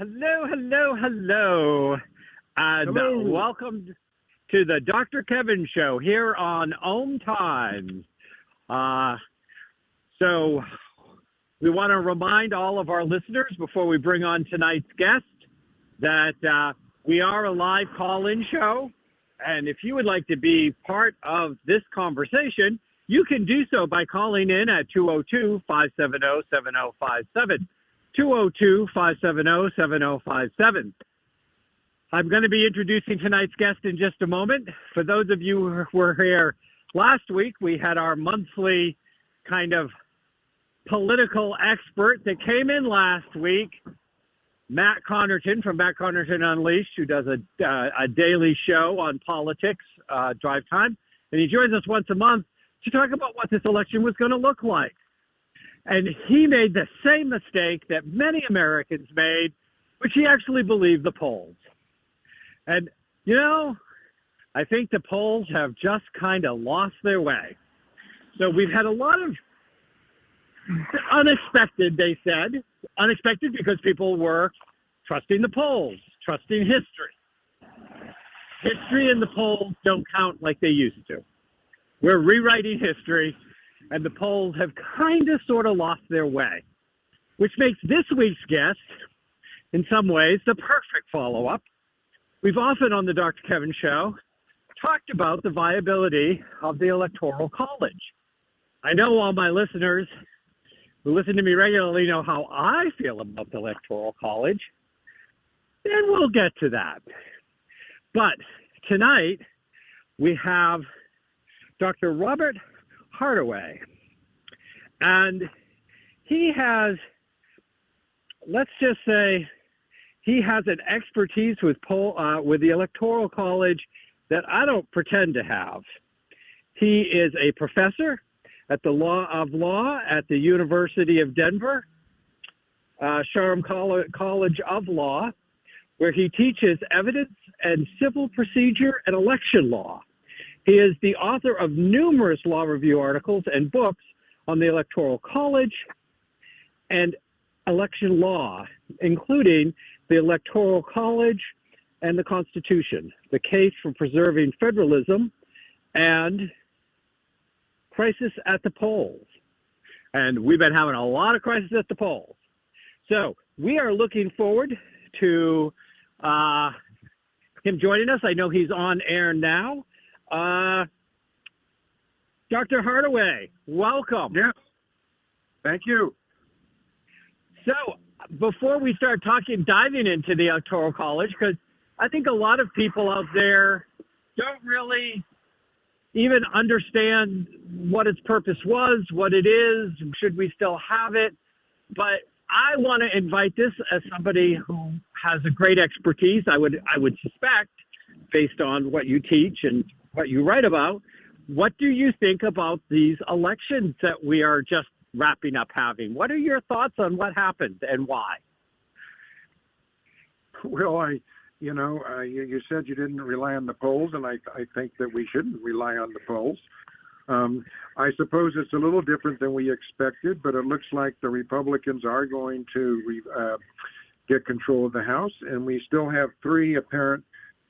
Hello. And Hello. welcome to the Dr. Kevin Show here on OMTimes. So we want to remind all of our listeners before we bring on tonight's guest that we are a live call-in show. And if you would like to be part of this conversation, you can do so by calling in at 202-570-7057. 202-570-7057. I'm going to be introducing tonight's guest in just a moment. For those of you who were here last week, we had our monthly kind of political expert that came in last week, Matt Connerton from Matt Connerton Unleashed, who does a daily show on politics, Drive Time. And he joins us once a month to talk about what this election was going to look like. And he made the same mistake that many Americans made, which he actually believed the polls. And, you know, I think the polls have just kind of lost their way. So we've had a lot of unexpected, they said, unexpected because people were trusting the polls, trusting history. History and the polls don't count like they used to. We're rewriting history, and the polls have kind of sort of lost their way, which makes this week's guest, in some ways, the perfect follow-up. We've often on the Dr. Kevin Show talked about the viability of the Electoral College. I know all my listeners who listen to me regularly know how I feel about the Electoral College, and we'll get to that. But tonight, we have Dr. Robert Hardaway, and he has, let's just say, he has an expertise with the Electoral College that I don't pretend to have. He is a professor at the Law at the University of Denver, Sharm College of Law, where he teaches evidence and civil procedure and election law. He is the author of numerous law review articles and books on the Electoral College and election law, including the Electoral College and the Constitution, the case for preserving federalism, and crisis at the polls. And we've been having a lot of crisis at the polls. So we are looking forward to him joining us. I know he's on air now. Dr. Hardaway, welcome. Yeah. Thank you. So before we start diving into the Electoral College, because I think a lot of people out there don't really even understand what its purpose was, what it is, should we still have it? But I want to invite this as somebody who has a great expertise, I would suspect, based on what you teach and what you write about. What do you think about these elections that we are just wrapping up having? What are your thoughts on what happened and why? Well, you said you didn't rely on the polls, and I think that we shouldn't rely on the polls. I suppose it's a little different than we expected, but it looks like the Republicans are going to get control of the House, and we still have three apparent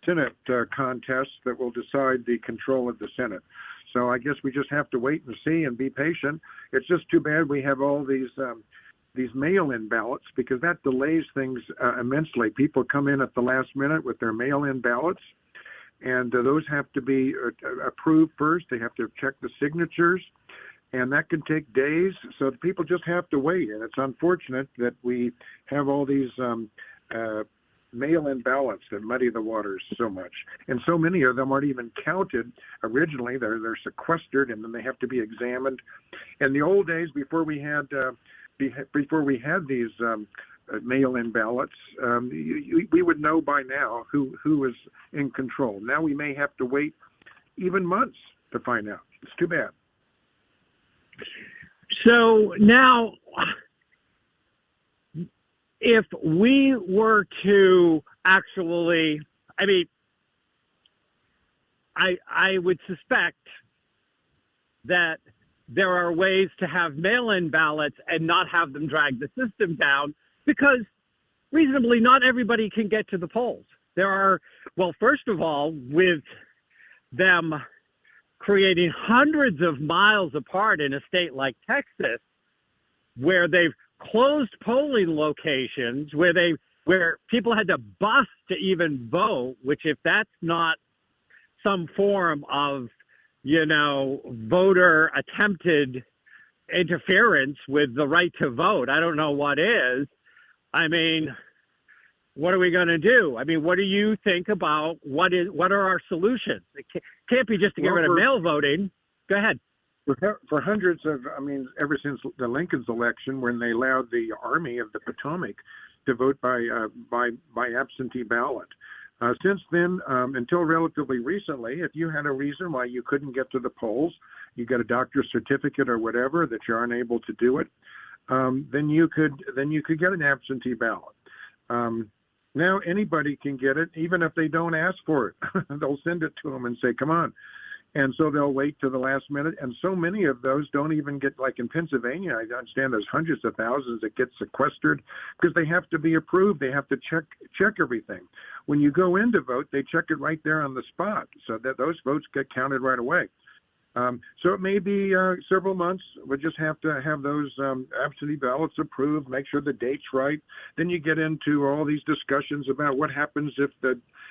Senate contests that will decide the control of the Senate. So I guess we just have to wait and see and be patient. It's just too bad we have all these mail-in ballots, because that delays things immensely. People come in at the last minute with their mail-in ballots, and those have to be approved first. They have to check the signatures, and that can take days. So people just have to wait, and it's unfortunate that we have all these mail-in ballots that muddy the waters so much. And so many of them aren't even counted originally. They're sequestered, and then they have to be examined. In the old days, before we had these mail-in ballots, we would know by now who was in control. Now we may have to wait even months to find out. It's too bad. So now, if we were to actually, I would suspect that there are ways to have mail-in ballots and not have them drag the system down, because reasonably, not everybody can get to the polls. There are, well, first of all, with them creating hundreds of miles apart in a state like Texas, where they've closed polling locations, where people had to bus to even vote, which if that's not some form of, voter attempted interference with the right to vote, I don't know what is. I mean, what are we going to do? I mean, what do you think about what are our solutions? It can't be just to get rid of mail voting. Go ahead. For hundreds of, ever since the Lincoln's election, when they allowed the Army of the Potomac to vote by absentee ballot. Since then, until relatively recently, if you had a reason why you couldn't get to the polls, you got a doctor's certificate or whatever that you're unable to do it, then you could get an absentee ballot. Now anybody can get it, even if they don't ask for it. They'll send it to them and say, "Come on." And so they'll wait to the last minute. And so many of those don't even get, like in Pennsylvania, I understand there's hundreds of thousands that get sequestered because they have to be approved. They have to check everything. When you go in to vote, they check it right there on the spot so that those votes get counted right away. So it may be several months. We'll just have to have those absentee ballots approved, make sure the date's right. Then you get into all these discussions about what happens if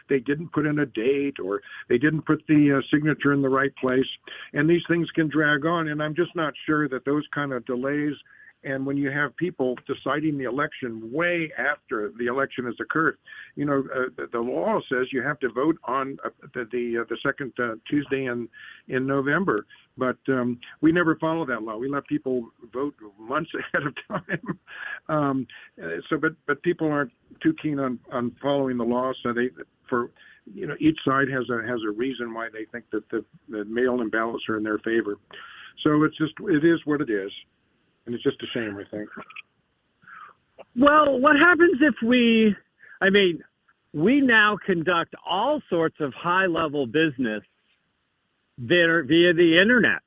they didn't put in a date or they didn't put the signature in the right place. And these things can drag on. And I'm just not sure that those kind of delays, and when you have people deciding the election way after the election has occurred, the law says you have to vote on the second Tuesday in November, but we never follow that law. We let people vote months ahead of time. But people aren't too keen on following the law, so each side has a reason why they think that the mail-in ballots are in their favor. So it is what it is. And it's just a shame, I think. Well, what happens if we now conduct all sorts of high-level business via the internet?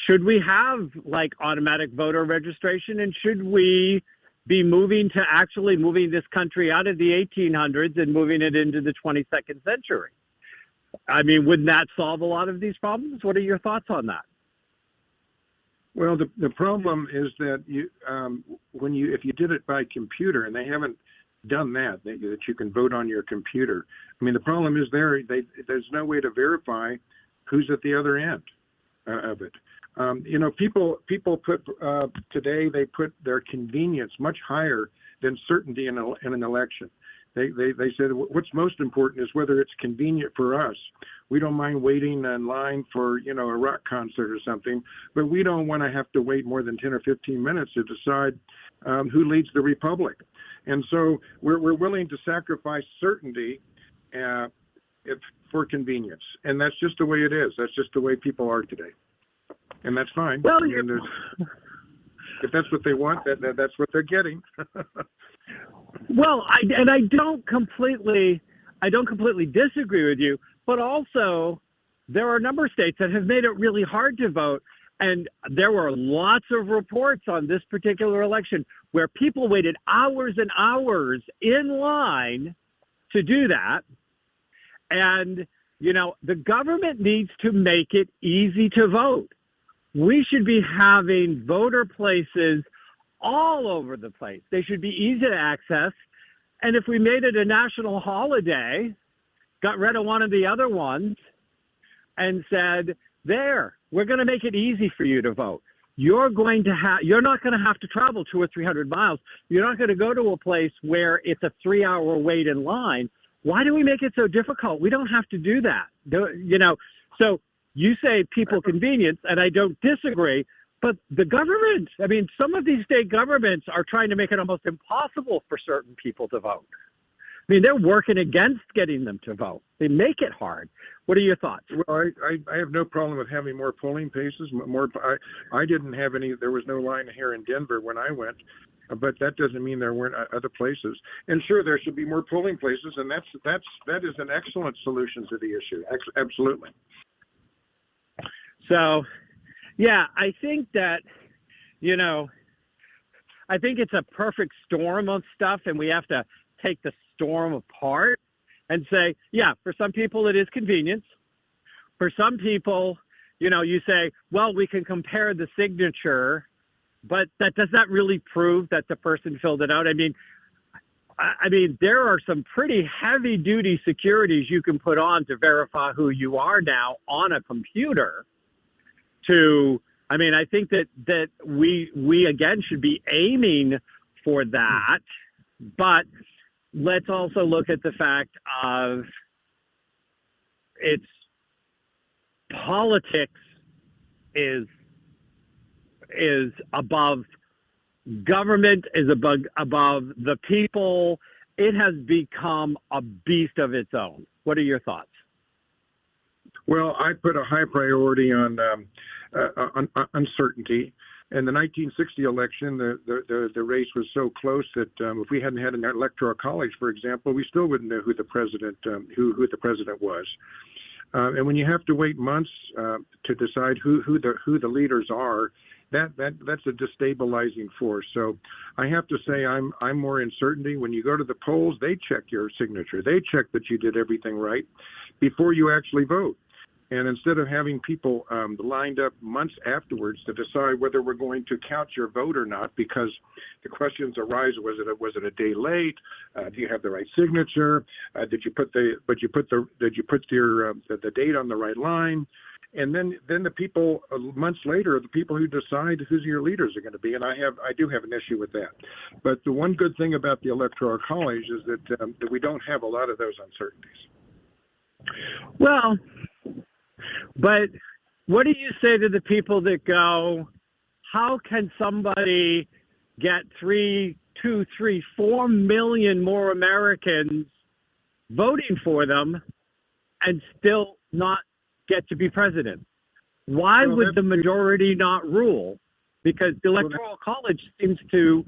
Should we have, automatic voter registration? And should we be moving this country out of the 1800s and moving it into the 22nd century? Wouldn't that solve a lot of these problems? What are your thoughts on that? Well, the problem is that if you did it by computer, and they haven't done that you can vote on your computer. The problem is there's no way to verify who's at the other end of it. People put today, they put their convenience much higher than certainty in an election. They said what's most important is whether it's convenient for us. We don't mind waiting in line for a rock concert or something, but we don't want to have to wait more than 10 or 15 minutes to decide who leads the republic. And so we're willing to sacrifice certainty for convenience, and that's just the way it is. That's just the way people are today, and that's fine. Well, if that's what they want, that's what they're getting. Well, I don't completely disagree with you, but also there are a number of states that have made it really hard to vote, and there were lots of reports on this particular election where people waited hours and hours in line to do that. And, the government needs to make it easy to vote. We should be having voter places all over the place. They should be easy to access. And if we made it a national holiday, got rid of one of the other ones, and said, we're going to make it easy for you to vote. You're not going to have to travel 200 or 300 miles. You're not going to go to a place where it's a 3-hour wait in line. Why do we make it so difficult? We don't have to do that. So you say people convenience, and I don't disagree. But the government, some of these state governments are trying to make it almost impossible for certain people to vote. They're working against getting them to vote. They make it hard. What are your thoughts? Well, I have no problem with having more polling places. I didn't have any. There was no line here in Denver when I went, but that doesn't mean there weren't other places. And sure, there should be more polling places, and that is an excellent solution to the issue. Absolutely. So, yeah, I think that, I think it's a perfect storm of stuff, and we have to take the storm apart and say, yeah, for some people it is convenience. For some people, you say, well, we can compare the signature, but that does not really prove that the person filled it out. I mean, there are some pretty heavy duty securities you can put on to verify who you are now on a computer. I think that we again should be aiming for that, but let's also look at the fact of it's politics is above government, is above the people. It has become a beast of its own. What are your thoughts? Well, I put a high priority on uncertainty. In the 1960 election, the race was so close that if we hadn't had an electoral college, for example, we still wouldn't know who the president was. And when you have to wait months to decide who the leaders are, that's a destabilizing force. So I have to say I'm more in certainty. When you go to the polls, they check your signature. They check that you did everything right before you actually vote. And instead of having people lined up months afterwards to decide whether we're going to count your vote or not, because the questions arise: was it a day late? Do you have the right signature? Did you put the date on the right line? And then the people months later, the people who decide who your leaders are going to be. And I do have an issue with that. But the one good thing about the Electoral College is that we don't have a lot of those uncertainties. Well, but what do you say to the people that go, how can somebody get 3, 2, 3, 4 million more Americans voting for them and still not get to be president? Why would the majority not rule? Because the Electoral College seems to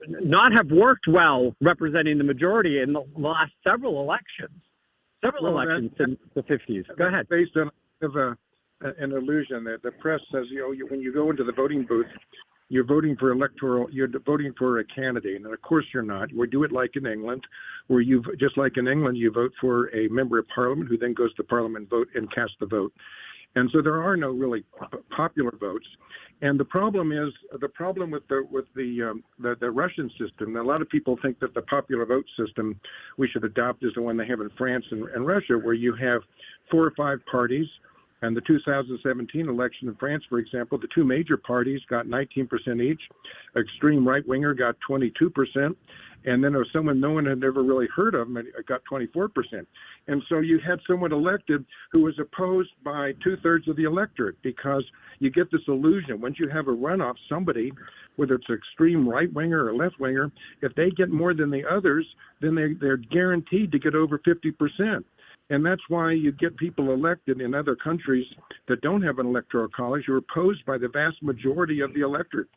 not have worked well representing the majority in the last several elections. Elections since the 50s. Go ahead. Based on an illusion that the press says, when you go into the voting booth, you're voting for a candidate, and of course you're not. We do it like in England, where you vote for a member of parliament who then goes to parliament, vote, and cast the vote. And so there are no really popular votes. And the problem with the Russian system. A lot of people think that the popular vote system we should adopt is the one they have in France and Russia, where you have 4 or 5 parties. And the 2017 election in France, for example, the 2 major parties got 19% each. Extreme right-winger got 22%. And then there was someone no one had ever really heard of, and it got 24%. And so you had someone elected who was opposed by 2/3 of the electorate, because you get this illusion. Once you have a runoff, somebody, whether it's extreme right-winger or left-winger, if they get more than the others, then they're guaranteed to get over 50%. And that's why you get people elected in other countries that don't have an electoral college who are opposed by the vast majority of the electorate.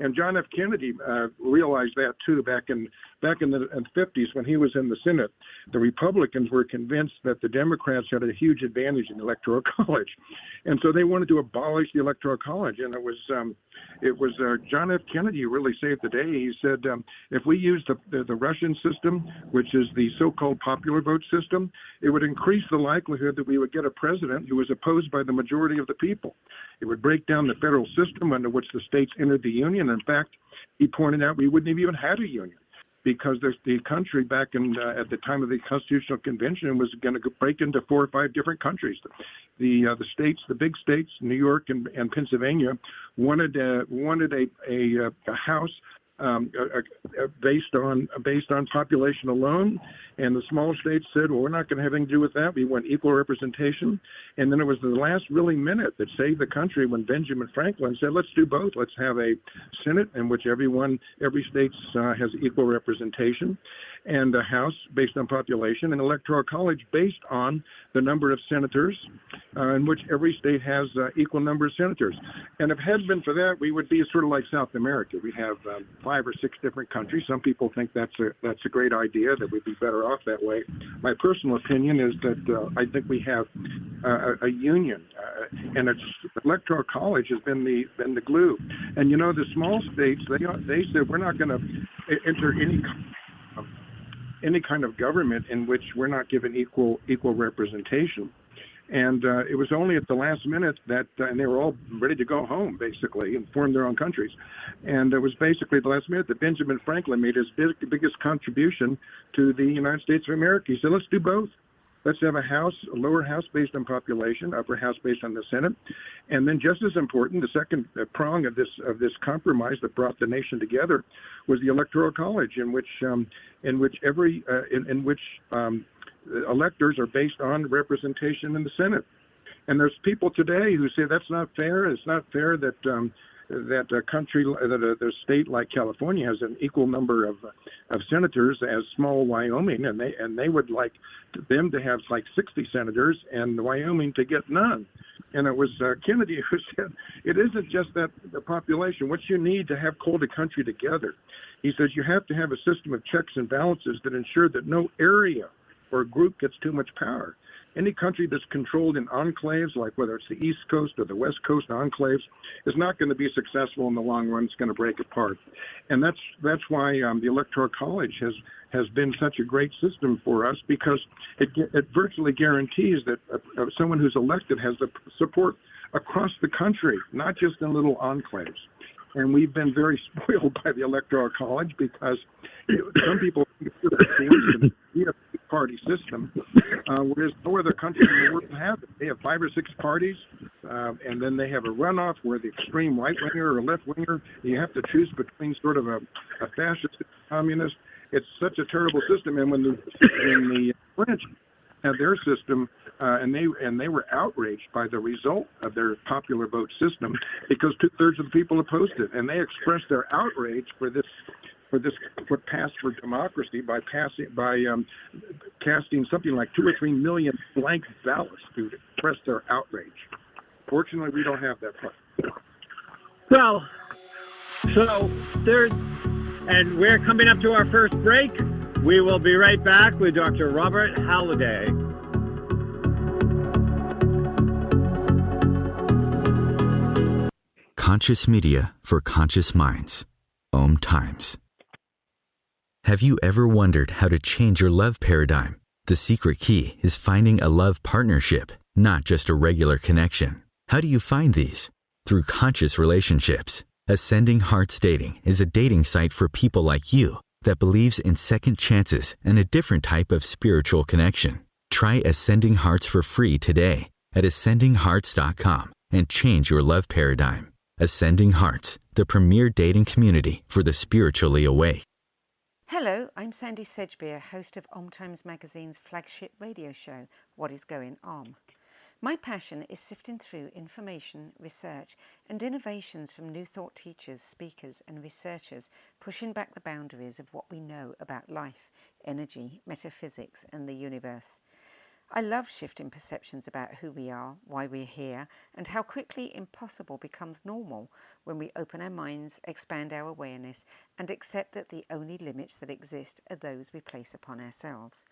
And John F. Kennedy realized that too back in the 50s when he was in the Senate. The Republicans were convinced that the Democrats had a huge advantage in the Electoral College, and so they wanted to abolish the Electoral College. And it was John F. Kennedy who really saved the day. He said, if we use the Russian system, which is the so-called popular vote system, it would increase the likelihood that we would get a president who was opposed by the majority of the people. It would break down the federal system under which the states entered the union. In fact, he pointed out we wouldn't have even had a union, because the country back at the time of the Constitutional Convention was going to break into 4 or 5 different countries. The states, the big states, New York and Pennsylvania, wanted a house based on population alone, and the small states said, well, we're not going to have anything to do with that. We want equal representation. And then it was the last really minute that saved the country when Benjamin Franklin said, let's do both. Let's have a Senate in which every state has equal representation. and a House based on population, and Electoral College based on the number of senators, in which every state has equal number of senators. And if it hadn't been for that, we would be sort of like South America. We have 5 or 6 different countries. Some people think that's a great idea, that we'd be better off that way. My personal opinion is that I think we have a union, and it's Electoral College has been the glue. And the small states, they said we're not going to enter any kind of government in which we're not given equal representation. And it was only at the last minute that, and they were all ready to go home, basically, and form their own countries. And it was basically the last minute that Benjamin Franklin made his biggest contribution to the United States of America. He said, let's do both. Let's have a lower house based on population, upper house based on the Senate. And then just as important, the second prong of this compromise that brought the nation together was the Electoral College, in which electors are based on representation in the Senate. And there's people today who say that's not fair. It's not fair that a state like California has an equal number of senators as small Wyoming, and they would like them to have like 60 senators and Wyoming to get none. And it was Kennedy who said, it isn't just that the population. What you need to hold a country together, he says, you have to have a system of checks and balances that ensure that no area or group gets too much power. Any country that's controlled in enclaves, like whether it's the East Coast or the West Coast enclaves, is not going to be successful in the long run. It's going to break apart. And that's why the Electoral College has been such a great system for us, because it virtually guarantees that someone who's elected has the support across the country, not just in little enclaves. And we've been very spoiled by the Electoral College, because some people think it's a party system, whereas no other country in the world have it. They have 5 or 6 parties, and then they have a runoff where the extreme right-winger or left-winger, you have to choose between sort of a fascist and communist. It's such a terrible system. And when the French had their system, and they were outraged by the result of their popular vote system, because 2/3 of the people opposed it, and they expressed their outrage for what passed for democracy by casting something like 2 or 3 million blank ballots to express their outrage. Fortunately, we don't have that part. Well, so and we're coming up to our first break. We will be right back with Dr. Robert Halliday. Conscious media for conscious minds. OMTimes. Have you ever wondered how to change your love paradigm? The secret key is finding a love partnership, not just a regular connection. How do you find these? Through conscious relationships. Ascending Hearts Dating is a dating site for people like you that believes in second chances and a different type of spiritual connection. Try Ascending Hearts for free today at ascendinghearts.com and change your love paradigm. Ascending Hearts, the premier dating community for the spiritually awake. Hello, I'm Sandy Sedgbeer, host of OMTimes magazine's flagship radio show, What is Going On? My passion is sifting through information, research, and innovations from new thought teachers, speakers, and researchers, pushing back the boundaries of what we know about life, energy, metaphysics, and the universe. I love shifting perceptions about who we are, why we're here, and how quickly impossible becomes normal when we open our minds, expand our awareness, and accept that the only limits that exist are those we place upon ourselves.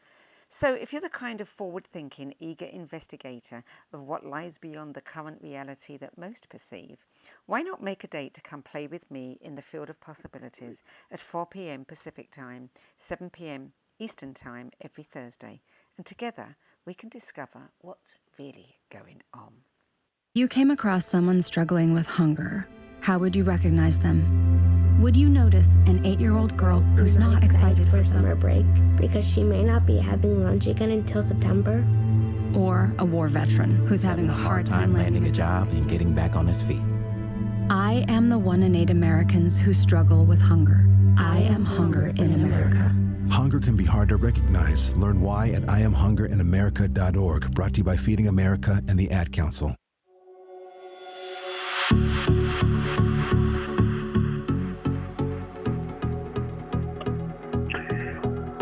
So if you're the kind of forward-thinking, eager investigator of what lies beyond the current reality that most perceive, why not make a date to come play with me in the field of possibilities at 4 p.m. Pacific Time, 7 p.m. Eastern Time every Thursday, and together we can discover what's really going on. You came across someone struggling with hunger. How would you recognize them? Would you notice an 8-year-old girl who's not excited for summer break because she may not be having lunch again until September? Or a war veteran who's having a hard time landing a job and getting back on his feet? I am the 1 in 8 Americans who struggle with hunger. I am hunger in America. Hunger can be hard to recognize. Learn why at IamHungerInAmerica.org. Brought to you by Feeding America and the Ad Council.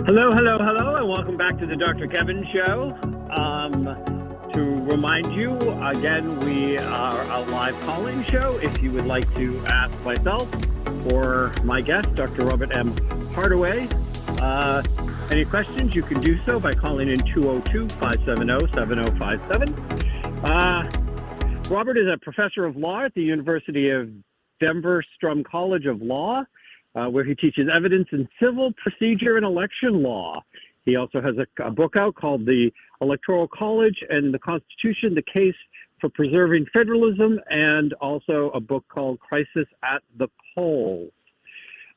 Hello, hello, hello, and welcome back to the Dr. Kevin Show. To remind you, again, we are a live call-in show. If you would like to ask myself or my guest, Dr. Robert M. Hardaway, any questions, you can do so by calling in 202-570-7057. Robert is a professor of law at the University of Denver Strum College of Law, where he teaches evidence in civil procedure and election law. He also has a book out called The Electoral College and the Constitution, the Case for Preserving Federalism, and also a book called Crisis at the Polls.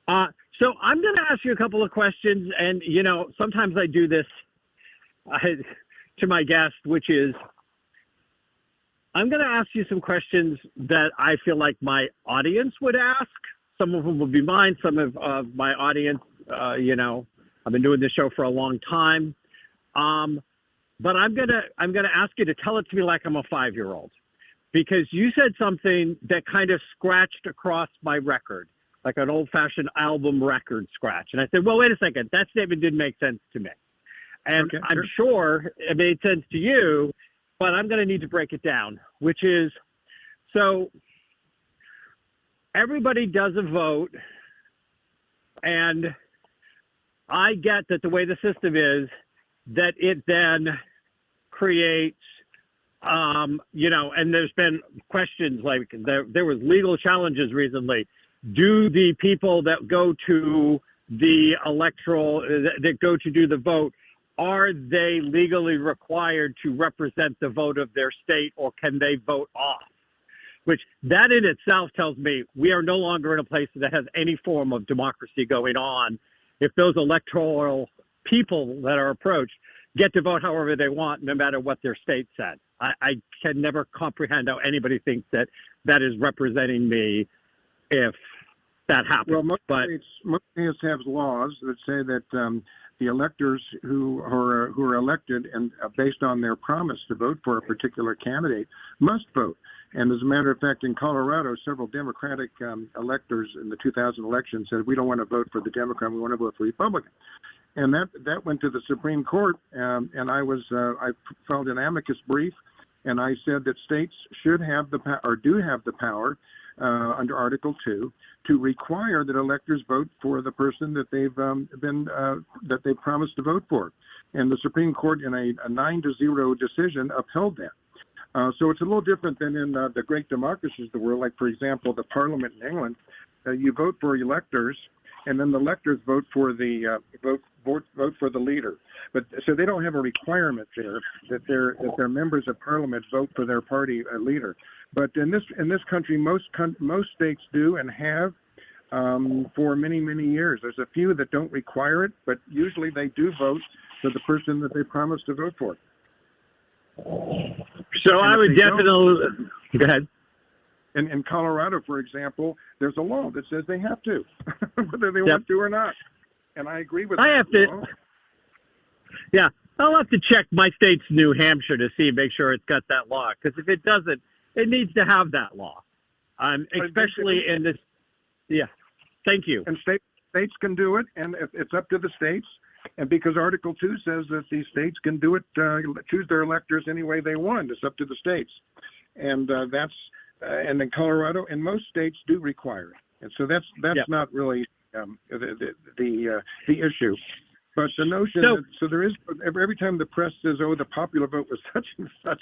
So I'm going to ask you a couple of questions, and, you know, sometimes I do this to my guest, which is, I'm going to ask you some questions that I feel like my audience would ask. Some of them will be mine, some of my audience, you know, I've been doing this show for a long time. But I'm gonna ask you to tell it to me like I'm a 5-year-old, because you said something that kind of scratched across my record, like an old-fashioned album record scratch. And I said, well, wait a second, that statement didn't make sense to me. And okay, I'm sure it made sense to you, but I'm going to need to break it down, which is, so everybody does a vote, and I get that the way the system is, that it then creates, you know, and there's been questions like there was legal challenges recently. Do the people that go to the electoral, that go to do the vote, are they legally required to represent the vote of their state, or can they vote off? Which that in itself tells me we are no longer in a place that has any form of democracy going on. If those electoral people that are approached get to vote however they want, no matter what their state said. I can never comprehend how anybody thinks that that is representing me if that happens. Well, most states have laws that say that the electors who are elected and based on their promise to vote for a particular candidate must vote. And as a matter of fact, in Colorado, several Democratic electors in the 2000 election said, we don't want to vote for the Democrat, we want to vote for Republican. And that went to the Supreme Court, and I filed an amicus brief, and I said that states should have the power, or do have the power, under Article 2, to require that electors vote for the person that they've promised to vote for. And the Supreme Court, in a 9-0 decision, upheld that. So it's a little different than in the great democracies of the world. Like, for example, the Parliament in England, you vote for electors, and then the electors vote for the vote for the leader. But so they don't have a requirement there that their members of Parliament vote for their party leader. But in this country, most states do and have for many years. There's a few that don't require it, but usually they do vote for the person that they promised to vote for. So I would definitely go ahead. In Colorado, for example, there's a law that says they have to, whether they want to or not. And I agree with that. I have to. Yeah, I'll have to check my state's New Hampshire to see, make sure it's got that law. Because if it doesn't, it needs to have that law. Especially in this. Yeah, thank you. And states can do it, and it's up to the states. And because Article 2 says that the states can do it, choose their electors any way they want. It's up to the states. And and in Colorado, and most states do require it. And so that's not really the issue. But the notion so there is, every time the press says, oh, the popular vote was such and such,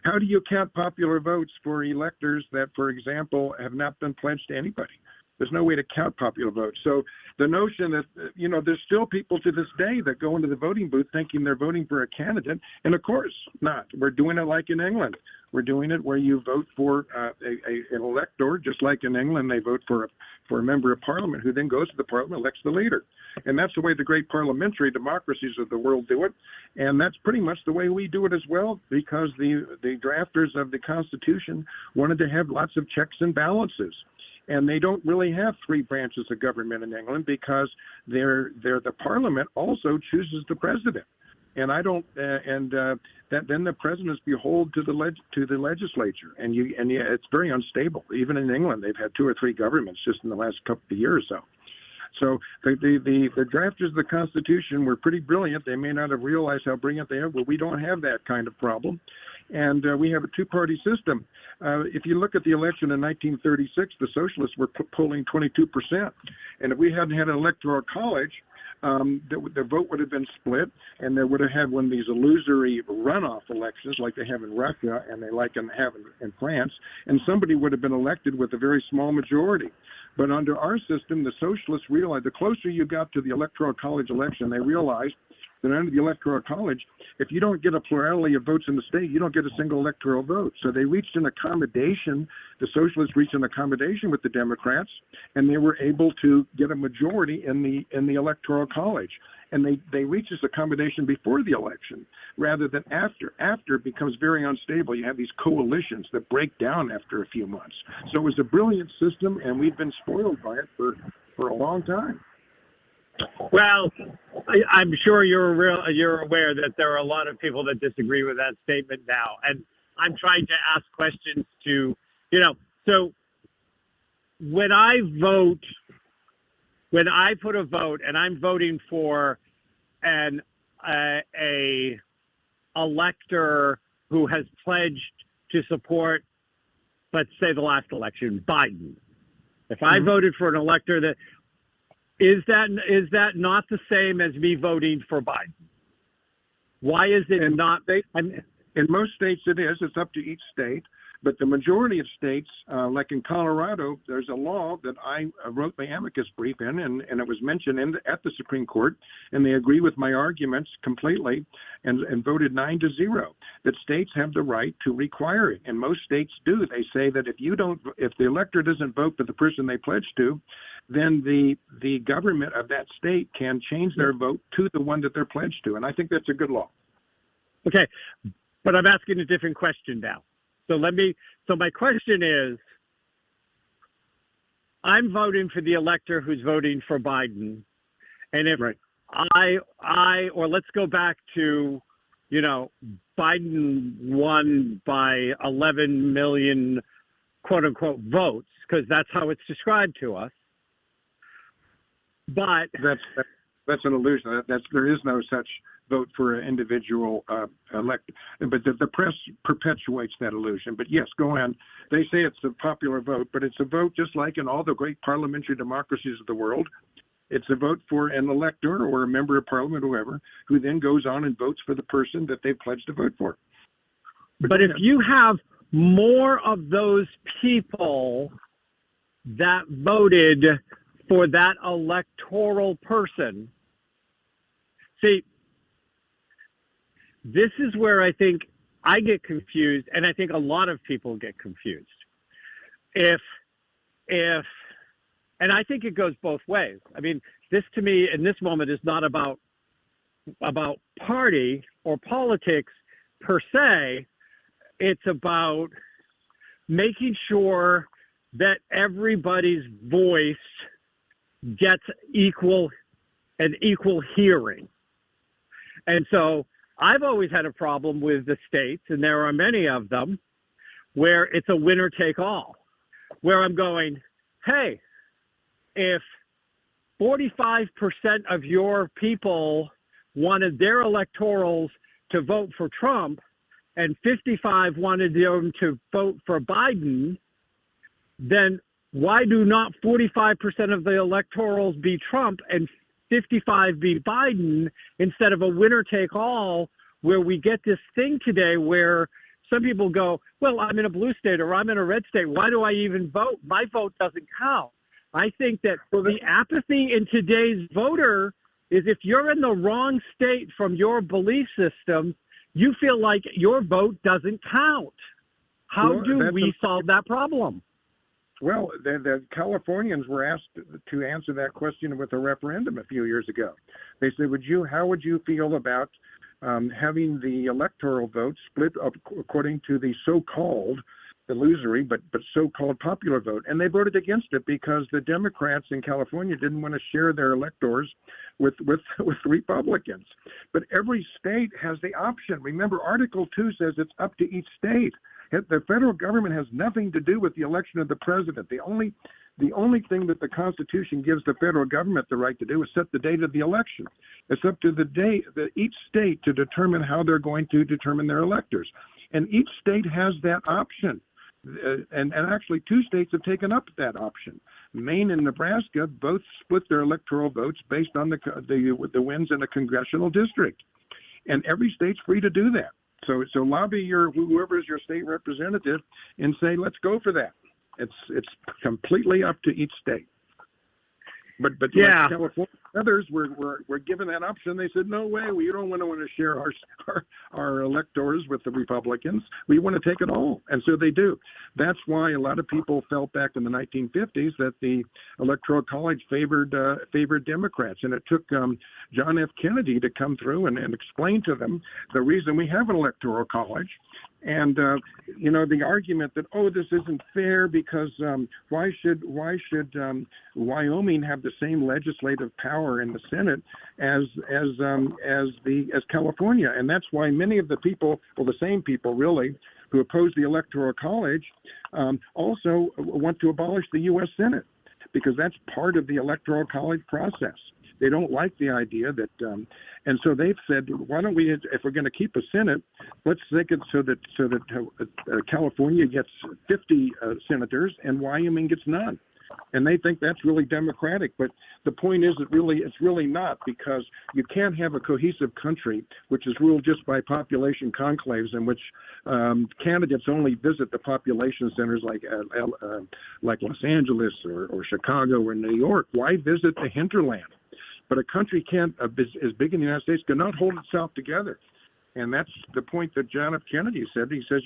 how do you count popular votes for electors that, for example, have not been pledged to anybody? There's no way to count popular votes. So the notion that, there's still people to this day that go into the voting booth thinking they're voting for a candidate. And of course not. We're doing it like in England. We're doing it where you vote for an elector, just like in England, they vote for a member of parliament who then goes to the parliament, elects the leader. And that's the way the great parliamentary democracies of the world do it. And that's pretty much the way we do it as well, because the drafters of the Constitution wanted to have lots of checks and balances. And they don't really have 3 branches of government in England, because the parliament also chooses the president. And then the president is beholden to the legislature, and it's very unstable. Even in England, they've had 2 or 3 governments just in the last couple of years or so. So the drafters of the Constitution were pretty brilliant. They may not have realized how brilliant they are, but we don't have that kind of problem. And we have a two-party system. If you look at the election in 1936, the socialists were polling 22%. And if we hadn't had an electoral college, the vote would have been split, and there would have had one of these illusory runoff elections like they have in Russia and they have in France, and somebody would have been elected with a very small majority. But under our system, the socialists realized the closer you got to the Electoral College election, they realized that under the Electoral College, if you don't get a plurality of votes in the state, you don't get a single electoral vote. So they reached an accommodation. The socialists reached an accommodation with the Democrats, and they were able to get a majority in the Electoral College. And they reached this accommodation before the election rather than after. After it becomes very unstable. You have these coalitions that break down after a few months. So it was a brilliant system, and we've been spoiled by it for a long time. Well, I'm sure you're aware that there are a lot of people that disagree with that statement now, and I'm trying to ask questions to, so when I put a vote and I'm voting for a elector who has pledged to support, let's say the last election, Biden. If I voted for an elector that is that not the same as me voting for Biden? Why is it not? In most states it is. It's up to each state. But the majority of states, like in Colorado, there's a law that I wrote my amicus brief in, and it was mentioned at the Supreme Court, and they agree with my arguments completely and voted 9-0, that states have the right to require it. And most states do. They say that if the elector doesn't vote for the person they pledge to, then the government of that state can change their vote to the one that they're pledged to. And I think that's a good law. Okay, but I'm asking a different question now. So my question is, I'm voting for the elector who's voting for Biden. And if or let's go back to, Biden won by 11 million, quote unquote, votes, because that's how it's described to us. But that's an illusion. There is no such vote for an individual elector. But the press perpetuates that illusion. But yes, go on. They say it's a popular vote, but it's a vote just like in all the great parliamentary democracies of the world. It's a vote for an elector or a member of parliament, whoever, who then goes on and votes for the person that they've pledged to vote for. But if you have more of those people that voted for that electoral person, see, this is where I think I get confused, and I think a lot of people get confused. And I think it goes both ways. I mean, this to me in this moment is not about party or politics per se. It's about making sure that everybody's voice gets an equal hearing. And so I've always had a problem with the states, and there are many of them, where it's a winner take all, where I'm going, hey, if 45% of your people wanted their electorals to vote for Trump and 55 wanted them to vote for Biden, then why do not 45% of the electorals be Trump and 55 be Biden instead of a winner take all, where we get this thing today where some people go, well, I'm in a blue state or I'm in a red state. Why do I even vote? My vote doesn't count. I think that the apathy in today's voter is if you're in the wrong state from your belief system, you feel like your vote doesn't count. How do we solve that problem? Well, the Californians were asked to answer that question with a referendum a few years ago. They said, how would you feel about having the electoral vote split up according to the so-called illusory but so-called popular vote? And they voted against it because the Democrats in California didn't want to share their electors with Republicans. But every state has the option. Remember, Article 2 says it's up to each state. The federal government has nothing to do with the election of the president. The only The only thing that the Constitution gives the federal government the right to do is set the date of the election. It's up to each state to determine how they're going to determine their electors. And each state has that option. And actually, 2 states have taken up that option. Maine and Nebraska both split their electoral votes based on the wins in a congressional district. And every state's free to do that. So lobby whoever is your state representative and say, let's go for that. It's completely up to each state. But yeah, like California, others were given that option. They said, no way, we don't want to share our electors with the Republicans. We want to take it all, and so they do. That's why a lot of people felt back in the 1950s that the Electoral College favored Democrats, and it took John F. Kennedy to come through and explain to them the reason we have an Electoral College. And the argument that this isn't fair because why should Wyoming have the same legislative power in the Senate as California? And that's why many of the people, the same people really, who oppose the Electoral College, also want to abolish the U.S. Senate, because that's part of the Electoral College process. They don't like the idea that, and so they've said, why don't we, if we're going to keep a Senate, let's make it so that California gets 50 senators and Wyoming gets none. And they think that's really democratic, but the point is it's really not, because you can't have a cohesive country which is ruled just by population conclaves in which candidates only visit the population centers like Los Angeles or Chicago or New York. Why visit the hinterland? But a country can't, as big in the United States, cannot hold itself together. And that's the point that John F. Kennedy said. He says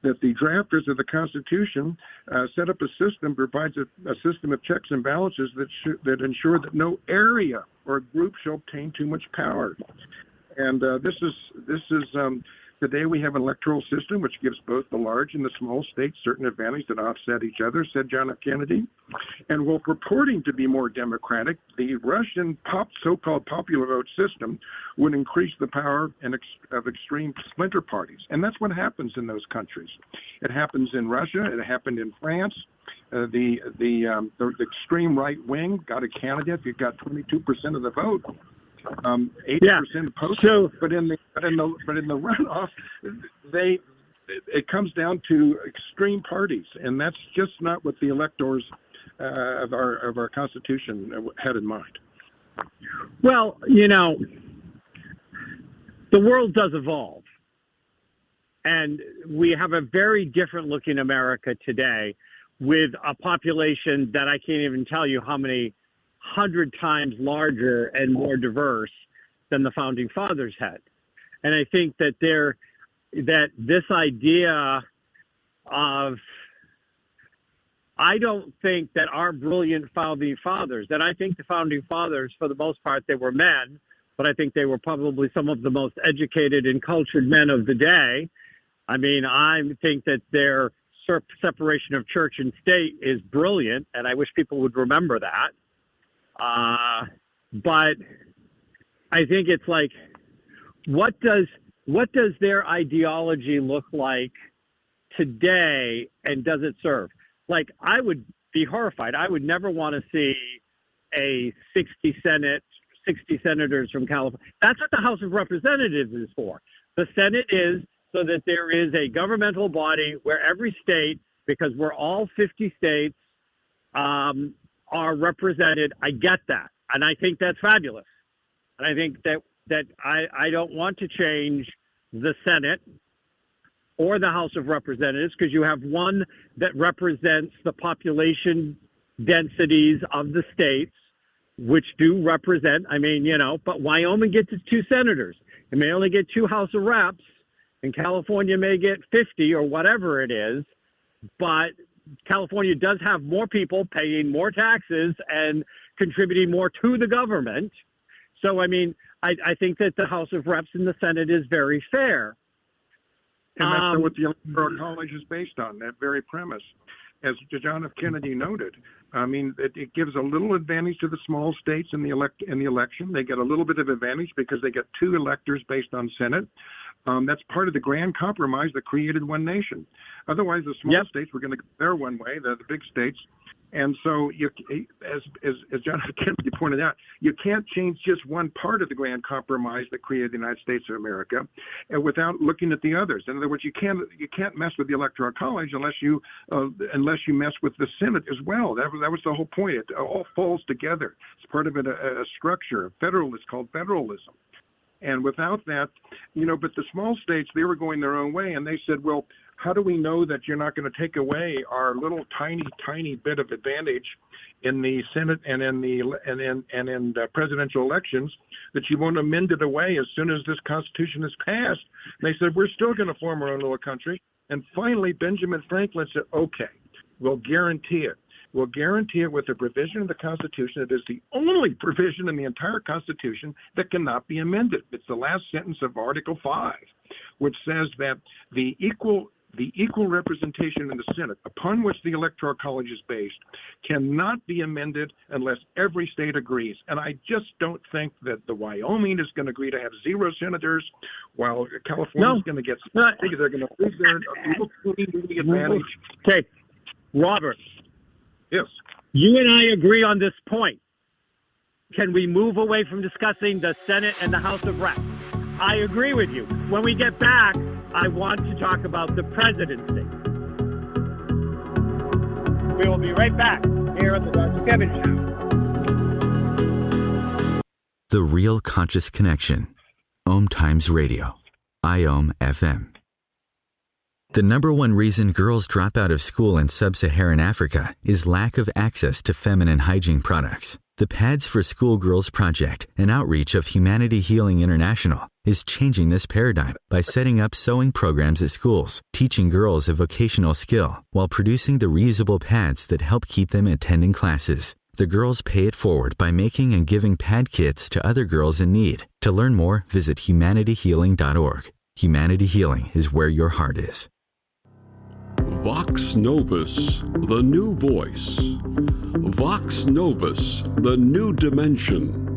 that the drafters of the Constitution set up a system, provides a system of checks and balances that ensure that no area or group shall obtain too much power. And this is today we have an electoral system which gives both the large and the small states certain advantages that offset each other, said John F. Kennedy. And while purporting to be more democratic, the Russian so-called popular vote system would increase the power of extreme splinter parties. And that's what happens in those countries. It happens in Russia. It happened in France. The extreme right wing got a candidate who got 22% of the vote. 80% opposed. So, but in the runoff, it comes down to extreme parties, and that's just not what the electors of our Constitution had in mind. Well, the world does evolve, and we have a very different looking America today, with a population that I can't even tell you how many 100 times larger and more diverse than the founding fathers had. And I think that this idea of, I don't think that our brilliant founding fathers, and I think the founding fathers, for the most part, they were men, but I think they were probably some of the most educated and cultured men of the day. I mean, I think that their separation of church and state is brilliant, and I wish people would remember that. But I think it's like, what does their ideology look like today, and does it serve? Like, I would be horrified. I would never want to see a 60 senators from California. That's what the House of Representatives is for. The Senate is so that there is a governmental body where every state, because we're all 50 states, are represented. I get that. And I think that's fabulous. And I think that I don't want to change the Senate or the House of Representatives, because you have one that represents the population densities of the states, which do represent, but Wyoming gets its 2 senators. It may only get 2 House of Reps, and California may get 50 or whatever it is, but California does have more people paying more taxes and contributing more to the government. So, I think that the House of Reps and the Senate is very fair. And that's what the Electoral College is based on, that very premise. As John F. Kennedy noted, it gives a little advantage to the small states in the election. They get a little bit of advantage because they get 2 electors based on Senate. That's part of the grand compromise that created one nation. Otherwise, the small states were going to go their one way, the big states, And so, as John Kennedy pointed out, you can't change just one part of the grand compromise that created the United States of America, and without looking at the others. In other words, you can't mess with the Electoral College unless you mess with the Senate as well. That was the whole point. It all falls together. It's part of a structure. It's called federalism. And without that, but the small states, they were going their own way, and they said, well, how do we know that you're not going to take away our little tiny bit of advantage in the Senate and in the presidential elections, that you won't amend it away as soon as this Constitution is passed? And they said, we're still going to form our own little country. And finally, Benjamin Franklin said, okay, we'll guarantee it. We'll guarantee it with a provision of the Constitution that is the only provision in the entire Constitution that cannot be amended. It's the last sentence of Article 5, which says that the equal representation in the Senate, upon which the Electoral College is based, cannot be amended unless every state agrees. And I just don't think that the Wyoming is going to agree to have 0 senators, while California is going to get. I think they're going to lose their little advantage. Okay, Robert. Yes. You and I agree on this point. Can we move away from discussing the Senate and the House of Reps? I agree with you. When we get back, I want to talk about the presidency. We will be right back here on the Dr. Kevin Show. The Real Conscious Connection. OMTimes Radio. IOM FM. The number one reason girls drop out of school in sub-Saharan Africa is lack of access to feminine hygiene products. The Pads for Schoolgirls Project, an outreach of Humanity Healing International, is changing this paradigm by setting up sewing programs at schools, teaching girls a vocational skill while producing the reusable pads that help keep them attending classes. The girls pay it forward by making and giving pad kits to other girls in need. To learn more, visit humanityhealing.org. Humanity Healing is where your heart is. Vox Novus, the new voice. Vox Novus, the new dimension.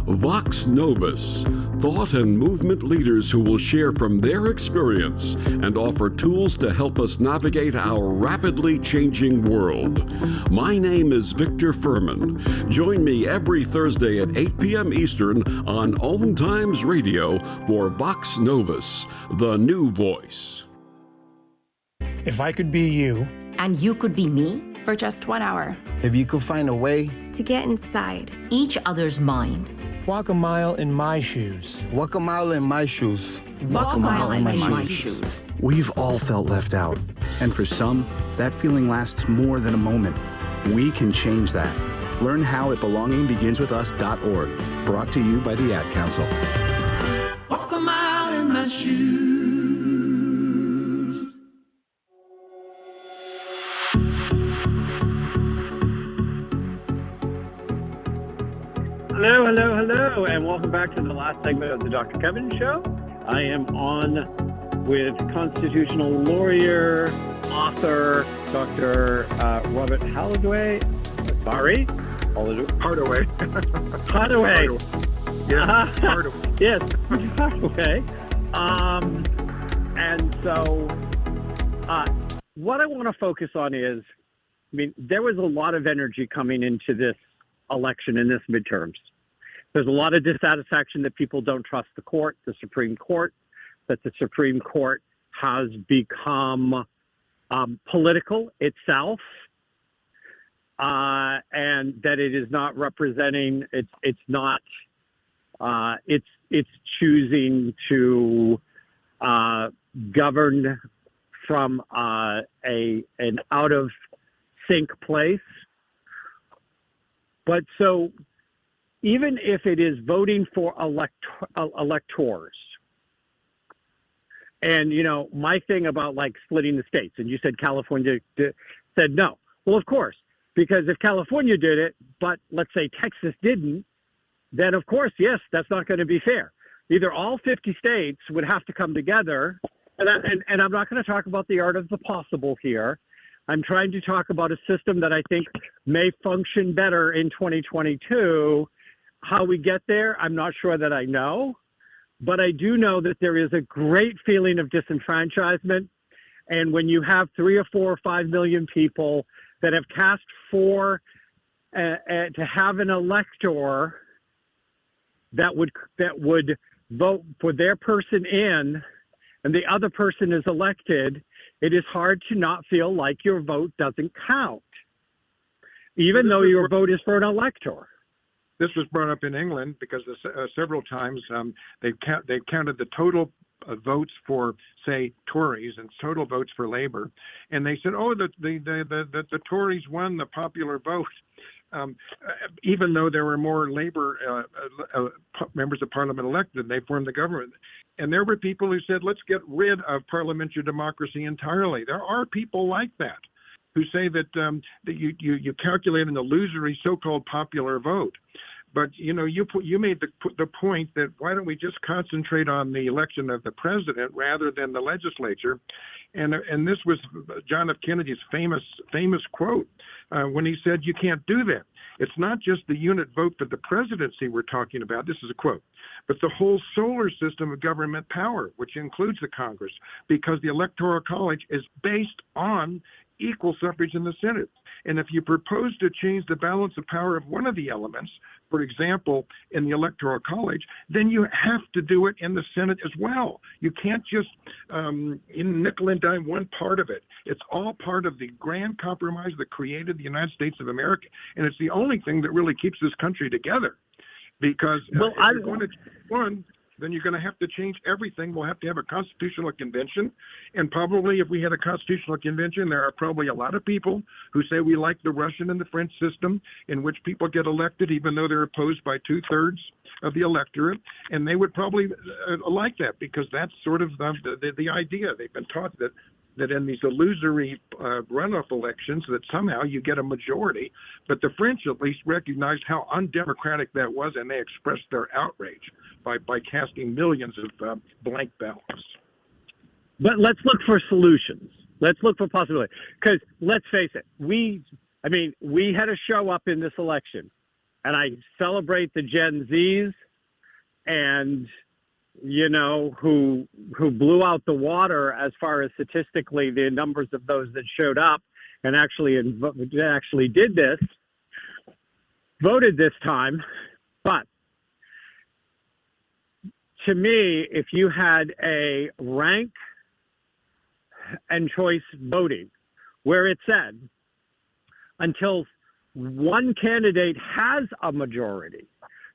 Vox Novus, thought and movement leaders who will share from their experience and offer tools to help us navigate our rapidly changing world. My name is Victor Furman. Join me every Thursday at 8 p.m. Eastern on OMTimes Radio for Vox Novus, the new voice. If I could be you. And you could be me? For just 1 hour. If you could find a way to get inside each other's mind. Walk a mile in my shoes. Walk a mile in my shoes. Walk a mile in my shoes. We've all felt left out. And for some, that feeling lasts more than a moment. We can change that. Learn how at belongingbeginswithus.org. Brought to you by the Ad Council. Walk a mile in my shoes. Hello, and welcome back to the last segment of the Dr. Kevin Show. I am on with constitutional lawyer, author, Dr. Robert Hardaway. Sorry? Hardaway. Hardaway. Yeah, Hardaway. Yes, Hardaway. And so what I want to focus on is, there was a lot of energy coming into this election in this midterms. There's a lot of dissatisfaction that people don't trust the court, the Supreme Court, that the Supreme Court has become political itself, and that it is not representing. It's choosing to govern from an out of sync place. But so even if it is voting for electors, and, my thing about splitting the states, and you said California said no. Well, of course, because if California did it, but let's say Texas didn't, then of course, yes, that's not going to be fair. Either all 50 states would have to come together, and I'm not going to talk about the art of the possible here. I'm trying to talk about a system that I think may function better in 2022. How we get there, I'm not sure that I know, but I do know that there is a great feeling of disenfranchisement. And when you have 3 or 4 or 5 million people that have cast for to have an elector that would vote for their person in, and the other person is elected, it is hard to not feel like your vote doesn't count, even though your vote is for an elector. This was brought up in England because several times they counted the total votes for, say, Tories and total votes for Labour, and they said, "Oh, the Tories won the popular vote," even though there were more Labour members of Parliament elected. They formed the government, and there were people who said, "Let's get rid of parliamentary democracy entirely." There are people like that who say that that you calculate an illusory so-called popular vote. But you made the point that why don't we just concentrate on the election of the president rather than the legislature, and this was John F. Kennedy's famous quote when he said you can't do that. It's not just the unit vote for the presidency we're talking about. This is a quote, but the whole solar system of government power, which includes the Congress, because the Electoral College is based on equal suffrage in the Senate. And if you propose to change the balance of power of one of the elements, for example, in the Electoral College, then you have to do it in the Senate as well. You can't just nickel and dime one part of it. It's all part of the grand compromise that created the United States of America. And it's the only thing that really keeps this country together. Because if you're going to choose one, then you're going to have to change everything. We'll have to have a constitutional convention. And probably if we had a constitutional convention, there are probably a lot of people who say we like the Russian and the French system in which people get elected even though they're opposed by 2/3 of the electorate. And they would probably like that because that's sort of the idea. They've been taught that in these illusory runoff elections that somehow you get a majority. But the French at least recognized how undemocratic that was, and they expressed their outrage by casting millions of blank ballots. But let's look for solutions. Let's look for possibilities. Because let's face it, we had a show up in this election, and I celebrate the Gen Zs and who blew out the water as far as statistically the numbers of those that showed up and actually did this, voted this time. But to me, if you had a rank and choice voting where it said until one candidate has a majority,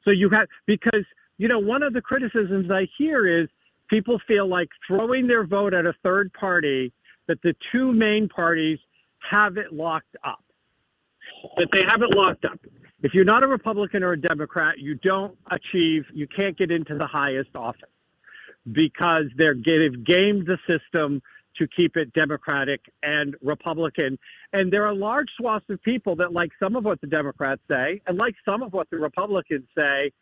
so you have, because one of the criticisms I hear is people feel like throwing their vote at a third party, that the two main parties have it locked up. That they have it locked up. If you're not a Republican or a Democrat, you can't get into the highest office because they've gamed the system to keep it Democratic and Republican. And there are large swaths of people that like some of what the Democrats say and like some of what the Republicans say,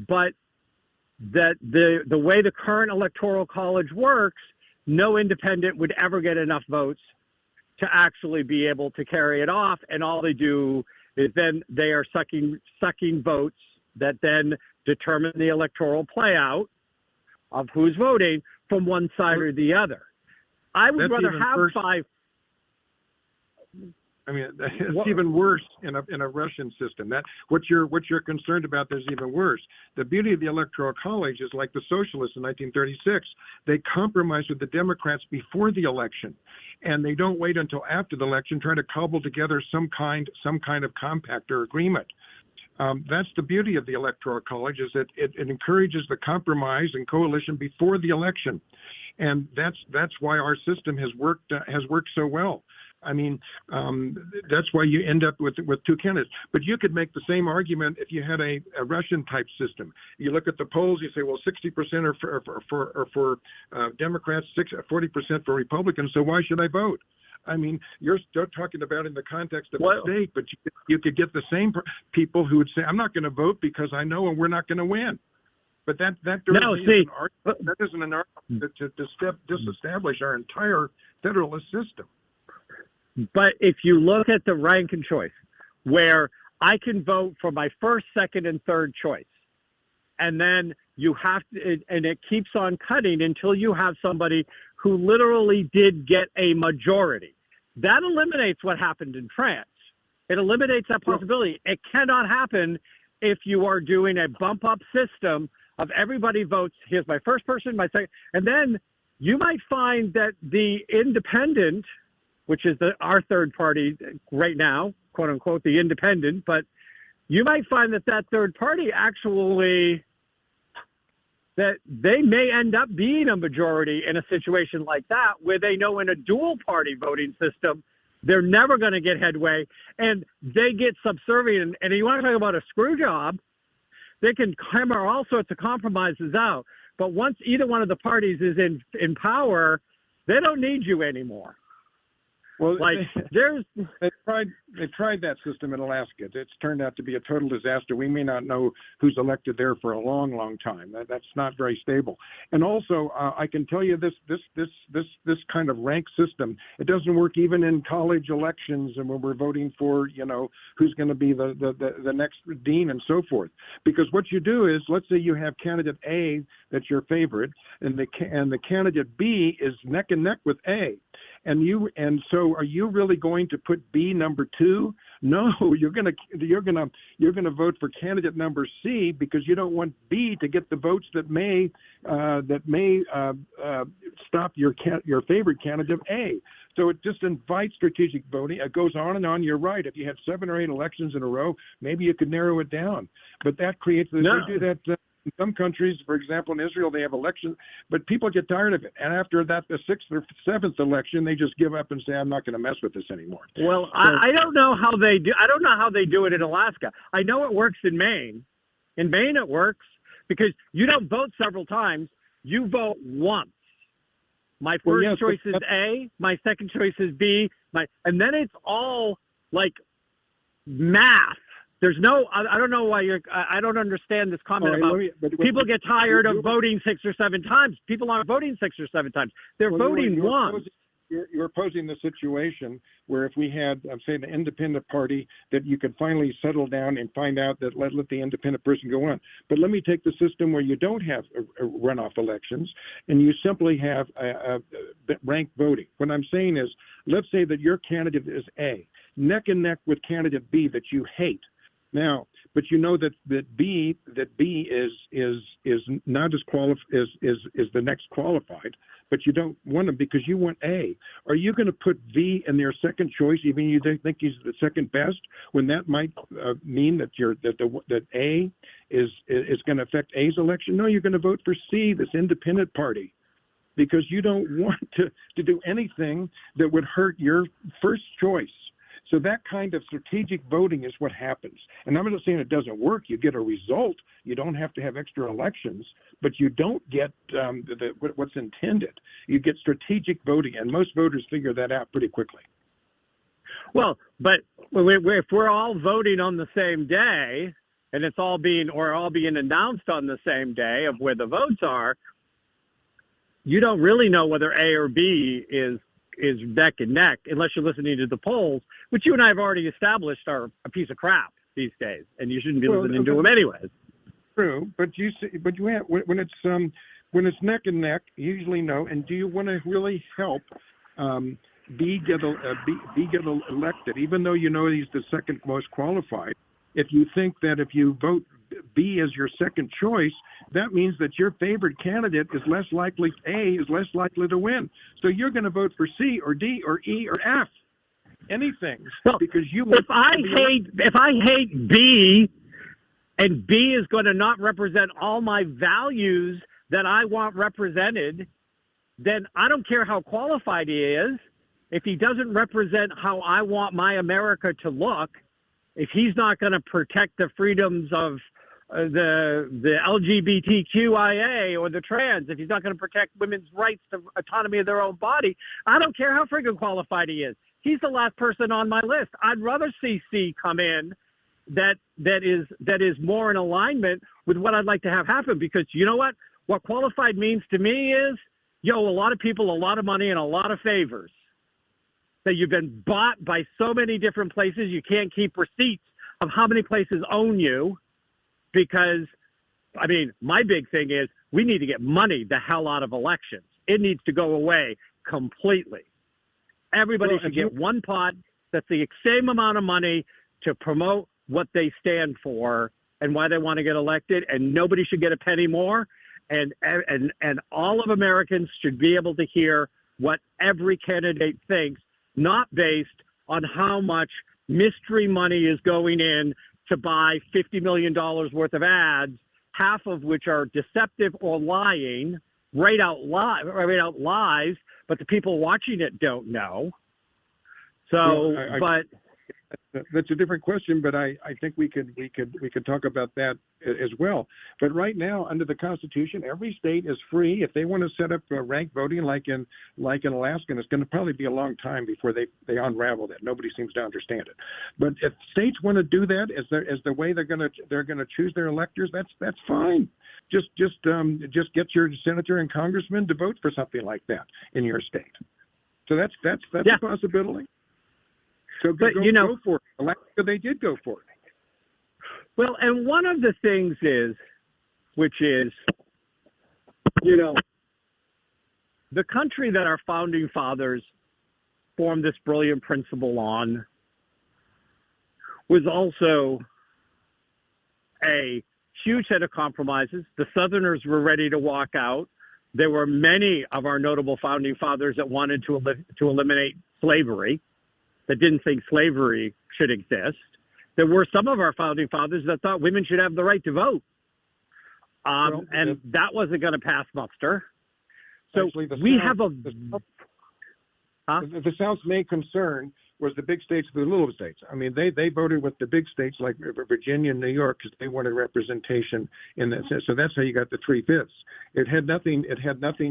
but that the way the current Electoral College works, no independent would ever get enough votes to actually be able to carry it off. And all they do is then they are sucking votes that then determine the electoral playout of who's voting from one side or the other. I would rather have five. I mean, it's even worse in a Russian system. That what you're concerned about, there's even worse. The beauty of the Electoral College is like the socialists in 1936. They compromise with the Democrats before the election, and they don't wait until after the election trying to cobble together some kind of compact or agreement. That's the beauty of the Electoral College, is that it encourages the compromise and coalition before the election, and that's why our system has worked so well. I mean, that's why you end up with two candidates. But you could make the same argument if you had a Russian-type system. You look at the polls, you say, well, 60% are for Democrats, 40% for Republicans, so why should I vote? I mean, you're still talking about in the context of the state, but you could get the same people who would say, I'm not going to vote because I know we're not going to win. But that isn't an argument to disestablish our entire federalist system. But if you look at the rank and choice, where I can vote for my first, second, and third choice, and then you have to, and it keeps on cutting until you have somebody who literally did get a majority. that eliminates what happened in France. It eliminates that possibility. It cannot happen if you are doing a bump up system of everybody votes. Here's my first person, my second, and then you might find that the independent, which is our third party right now, quote unquote, the independent, but you might find that third party actually, that they may end up being a majority in a situation like that, where they know in a dual party voting system, they're never going to get headway, and they get subservient. And you want to talk about a screw job, they can hammer all sorts of compromises out. But once either one of the parties is in power, they don't need you anymore. Well, like they tried that system in Alaska. It's turned out to be a total disaster. We may not know who's elected there for a long, long time. That's not very stable. And also, I can tell you this kind of rank system, it doesn't work even in college elections and when we're voting for, who's going to be the next dean and so forth. Because what you do is, let's say you have candidate A that's your favorite, and the candidate B is neck and neck with A. And so are you really going to put B number 2? No, you're gonna vote for candidate number C because you don't want B to get the votes that may stop your favorite candidate A. So it just invites strategic voting. It goes on and on. You're right. If you had 7 or 8 elections in a row, maybe you could narrow it down. But that creates they do that. In some countries, for example, in Israel, they have elections, but people get tired of it. And after that, the 6th or 7th election, they just give up and say, I'm not going to mess with this anymore. Well, I don't know how they do. I don't know how they do it in Alaska. I know it works in Maine. In Maine, it works because you don't vote several times. You vote once. My first choice is A. My second choice is B. And then it's all like math. There's no, I don't know why I don't understand this comment about people get tired of voting 6 or 7 times. People aren't voting 6 or 7 times. They're voting once. You're opposing the situation where if we had, say, the independent party, that you could finally settle down and find out that let the independent person go on. But let me take the system where you don't have runoff elections and you simply have ranked voting. What I'm saying is, let's say that your candidate is A, neck and neck with candidate B that you hate. Now, but you know that B is not as is the next qualified, but you don't want him because you want A. Are you going to put V in their second choice, even you think he's the second best, when that might mean that that A is going to affect A's election? No, you're going to vote for C, this independent party, because you don't want to do anything that would hurt your first choice. So that kind of strategic voting is what happens. And I'm not saying it doesn't work. You get a result. You don't have to have extra elections, but you don't get what's intended. You get strategic voting, and most voters figure that out pretty quickly. Well, but if we're all voting on the same day, and it's all being announced on the same day of where the votes are, you don't really know whether A or B is neck and neck unless you're listening to the polls, which you and I have already established are a piece of crap these days, and you shouldn't be listening to them anyways. True, but you have when it's neck and neck, you usually know. And do you want to really help B get elected, even though you know he's the second most qualified? If you think that if you vote B as your second choice, that means that your favorite candidate is less likely, A is less likely to win. So you're going to vote for C or D or E or F, anything, because you. If I hate B, and B is going to not represent all my values that I want represented, then I don't care how qualified he is. If he doesn't represent how I want my America to look, if he's not going to protect the freedoms of the LGBTQIA or the trans, if he's not going to protect women's rights to autonomy of their own body, I don't care how friggin' qualified he is. He's the last person on my list. I'd rather see C come in that is more in alignment with what I'd like to have happen, because you know what? What qualified means to me is, a lot of people, a lot of money, and a lot of favors. That you've been bought by so many different places, you can't keep receipts of how many places own you, because, my big thing is we need to get money the hell out of elections. It needs to go away completely. Everybody should get one pot that's the same amount of money to promote what they stand for and why they want to get elected, and nobody should get a penny more. And all of Americans should be able to hear what every candidate thinks, not based on how much mystery money is going in to buy $50 million worth of ads, half of which are deceptive or lying, write out lies, but the people watching it don't know. So, that's a different question, but I think we could talk about that as well. But right now, under the Constitution, every state is free if they want to set up ranked voting, like in Alaska. And it's going to probably be a long time before they unravel that. Nobody seems to understand it. But if states want to do that as the way they're going to choose their electors, that's fine. Just get your senator and congressman to vote for something like that in your state. So that's a possibility. So go for it. Alaska, they did go for it. Well, and one of the things is, the country that our founding fathers formed this brilliant principle on was also a huge set of compromises. The Southerners were ready to walk out. There were many of our notable founding fathers that wanted to eliminate slavery, that didn't think slavery should exist. There were some of our founding fathers that thought women should have the right to vote. And that wasn't going to pass muster. So actually, the South's main concern was the big states, the little states. I mean, they voted with the big states like Virginia and New York because they wanted representation in that. So that's how you got the 3/5. It had nothing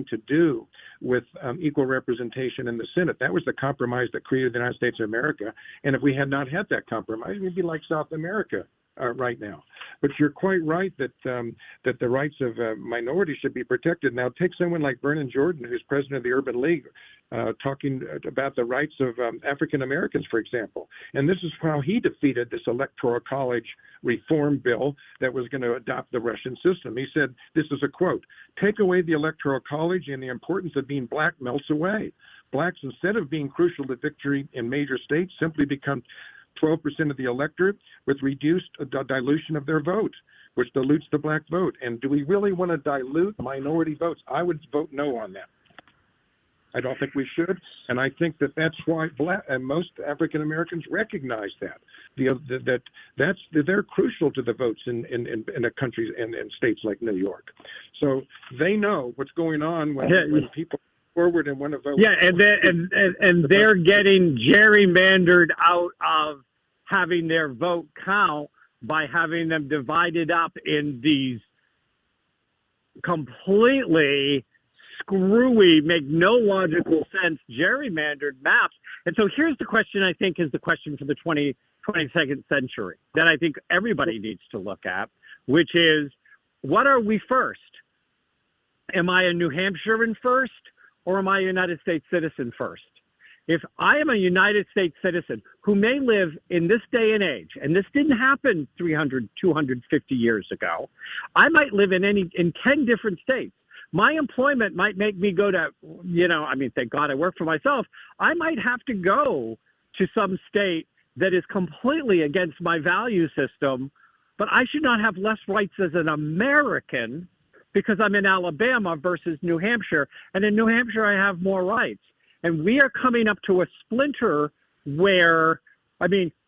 to do with equal representation in the Senate. That was the compromise that created the United States of America. And if we had not had that compromise, we'd be like South America right now. But you're quite right that the rights of minorities should be protected. Now, take someone like Vernon Jordan, who's president of the Urban League, talking about the rights of African Americans, for example. And this is how he defeated this Electoral College reform bill that was going to adopt the Russian system. He said, this is a quote, "Take away the Electoral College and the importance of being black melts away. Blacks, instead of being crucial to victory in major states, simply become 12% of the electorate with reduced dilution of their vote, which dilutes the black vote." And do we really want to dilute minority votes? I would vote no on that. I don't think we should, and I think that's why most African Americans recognize that they're crucial to the votes in a country and in states like New York. So they know what's going on when people forward and want to vote. Yeah, and they're getting gerrymandered out of having their vote count by having them divided up in these completely screwy, make no logical sense, gerrymandered maps. And so here's the question I think is the question for the 22nd century that I think everybody needs to look at, which is, what are we first? Am I a New Hampshirean first, or am I a United States citizen first? If I am a United States citizen who may live in this day and age, and this didn't happen 300, 250 years ago, I might live in 10 different states. My employment might make me go to, thank God I work for myself. I might have to go to some state that is completely against my value system, but I should not have less rights as an American because I'm in Alabama versus New Hampshire. And in New Hampshire, I have more rights. And we are coming up to a splinter where,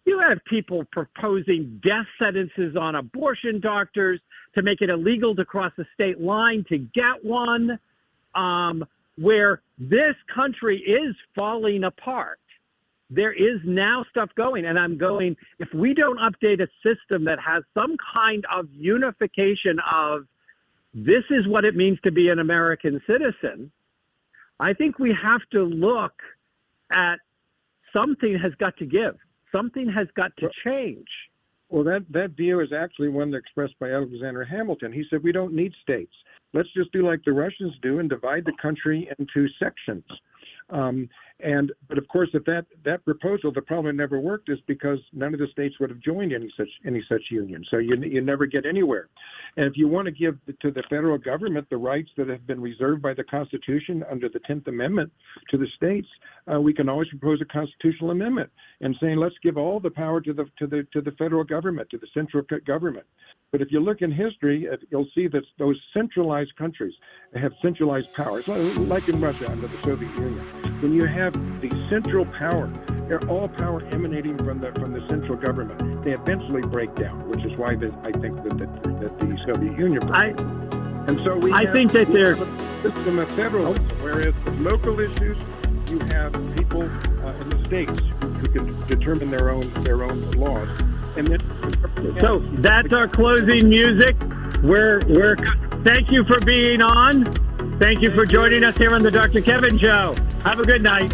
you have people proposing death sentences on abortion doctors to make it illegal to cross the state line to get one, where this country is falling apart. There is now stuff going, and I'm going, if we don't update a system that has some kind of unification of this is what it means to be an American citizen, I think we have to look at something has got to give. Something has got to change. Well, that view is actually one expressed by Alexander Hamilton. He said, we don't need states. Let's just do like the Russians do and divide the country into sections. But of course, if that proposal, the problem it never worked is because none of the states would have joined any such union. So you never get anywhere. And if you want to give to the federal government the rights that have been reserved by the Constitution under the 10th Amendment to the states, we can always propose a constitutional amendment and saying let's give all the power to the federal government, to the central government. But if you look in history, you'll see that those centralized countries have centralized powers, like in Russia under the Soviet Union. When you have the central power, all power emanating from the central government, they eventually break down, which is why I think that the Soviet Union broke. And so I think that there's a system of federalism, whereas with local issues, you have people in the states who can determine their own laws. And so that's our closing music. We're thank you for being on. Thank you for joining us here on the Dr. Kevin Show. Have a good night.